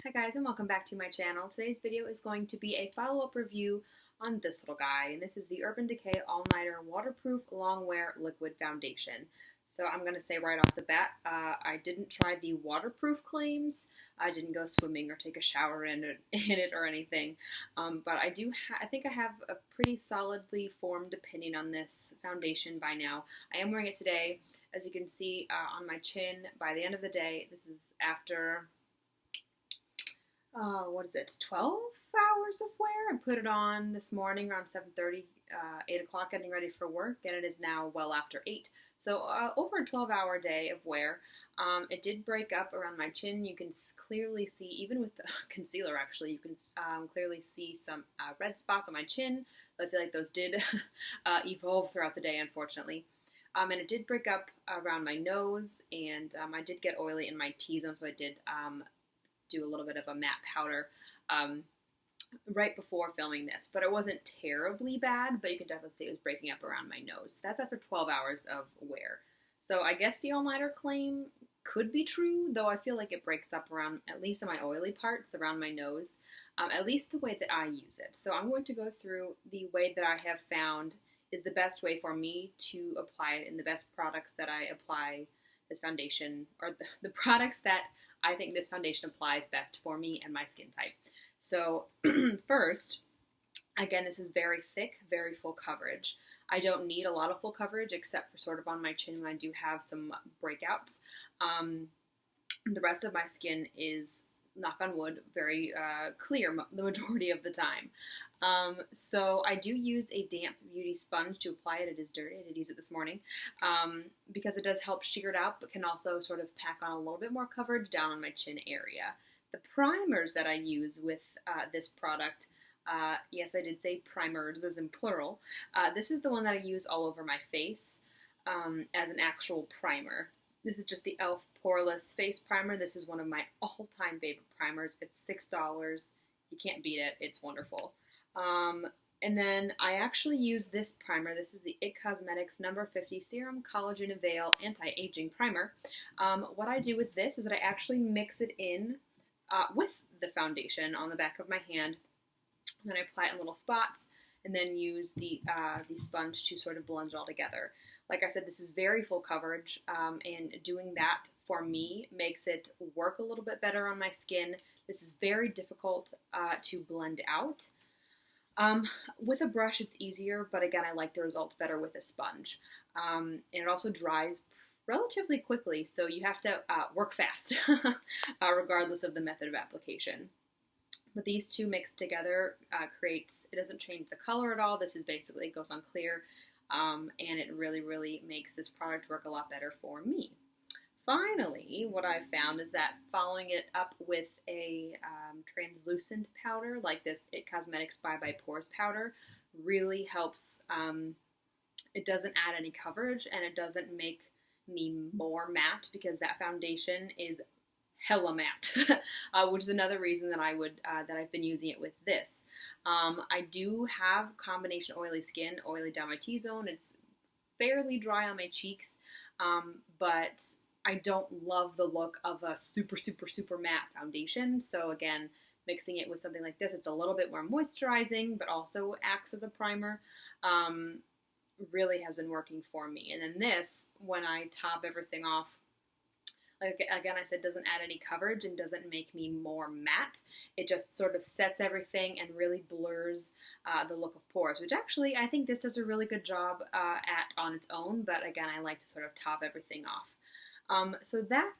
Hi guys, and welcome back to my channel. Today's video is going to be a follow-up review on this little guy, and this is the Urban Decay All-Nighter Waterproof Longwear Liquid Foundation. So I'm going to say right off the bat, I didn't try the waterproof claims. I didn't go swimming or take a shower in it or anything, but I think I have a pretty solidly formed opinion on this foundation by now. I am wearing it today, as you can see on my chin. By the end of the day, this is after 12 hours of wear. I put it on this morning around 7:30, 8 o'clock, getting ready for work, and it is now well after 8. So over a 12-hour day of wear. It did break up around my chin. You can clearly see, even with the concealer actually, you can clearly see some red spots on my chin, but I feel like those did evolve throughout the day, unfortunately. And it did break up around my nose, and I did get oily in my T-zone, so I did do a little bit of a matte powder right before filming this, but it wasn't terribly bad, but you can definitely see it was breaking up around my nose. That's after 12 hours of wear. So I guess the all-nighter claim could be true, though I feel like it breaks up around, at least on my oily parts, around my nose, at least the way that I use it. So I'm going to go through the way that I have found is the best way for me to apply it, and the best products that I apply this foundation, or the products that I think this foundation applies best for me and my skin type. So first, again, this is very thick, very full coverage. I don't need a lot of full coverage except for sort of on my chin when I do have some breakouts. The rest of my skin is, knock on wood, very clear the majority of the time. So I do use a damp beauty sponge to apply it. It is dirty. I did use it this morning because it does help sheer it out, but can also sort of pack on a little bit more coverage down on my chin area. The primers that I use with this product, yes, I did say primers as in plural. This is the one that I use all over my face as an actual primer. This is just the e.l.f. Poreless Face Primer. This is one of my all-time favorite primers. It's $6. You can't beat it. It's wonderful. And then I actually use this primer. This is the IT Cosmetics No. 50 Serum Collagen Veil Anti-Aging Primer. What I do with this is that I actually mix it in with the foundation on the back of my hand. And then I apply it in little spots and then use the sponge to sort of blend it all together. Like I said, this is very full coverage, and doing that for me makes it work a little bit better on my skin. This is very difficult to blend out. With a brush, it's easier, but again, I like the results better with a sponge. And it also dries relatively quickly, so you have to work fast, regardless of the method of application. But these two mixed together it doesn't change the color at all. This is basically, it goes on clear, and it really, really makes this product work a lot better for me. Finally, what I've found is that following it up with a translucent powder, like this IT Cosmetics by Pores powder, really helps. It doesn't add any coverage, and it doesn't make me more matte, because that foundation is hella matte, which is another reason that I've been using it with this. I do have combination oily skin, oily down my T-zone. It's fairly dry on my cheeks, but I don't love the look of a super, super, super matte foundation. So again, mixing it with something like this, it's a little bit more moisturizing, but also acts as a primer, really has been working for me. And then this, when I top everything off, like again, I said, doesn't add any coverage and doesn't make me more matte. It just sort of sets everything and really blurs the look of pores, which actually I think this does a really good job at on its own, but again, I like to sort of top everything off. So that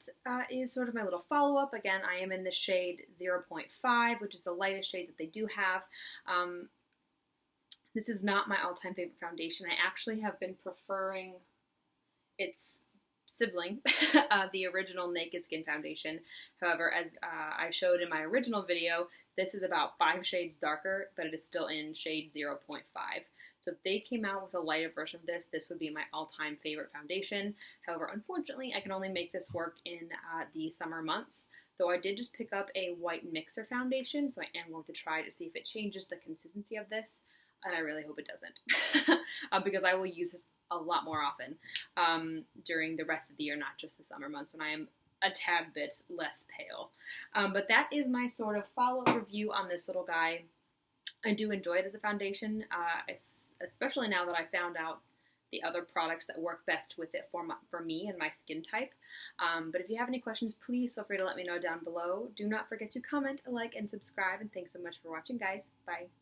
is sort of my little follow-up. Again, I am in the shade 0.5, which is the lightest shade that they do have. This is not my all-time favorite foundation. I actually have been preferring its sibling, the original Naked Skin foundation. However, as I showed in my original video, this is about 5 shades darker, but it is still in shade 0.5. So if they came out with a lighter version of this, this would be my all-time favorite foundation. However, unfortunately, I can only make this work in the summer months. Though I did just pick up a white mixer foundation, so I am going to try to see if it changes the consistency of this, and I really hope it doesn't, because I will use this a lot more often during the rest of the year, not just the summer months when I am a tad bit less pale. But that is my sort of follow-up review on this little guy. I do enjoy it as a foundation, especially now that I found out the other products that work best with it for me and my skin type. But if you have any questions, please feel free to let me know down below. Do not forget to comment, like, and subscribe. And thanks so much for watching, guys. Bye.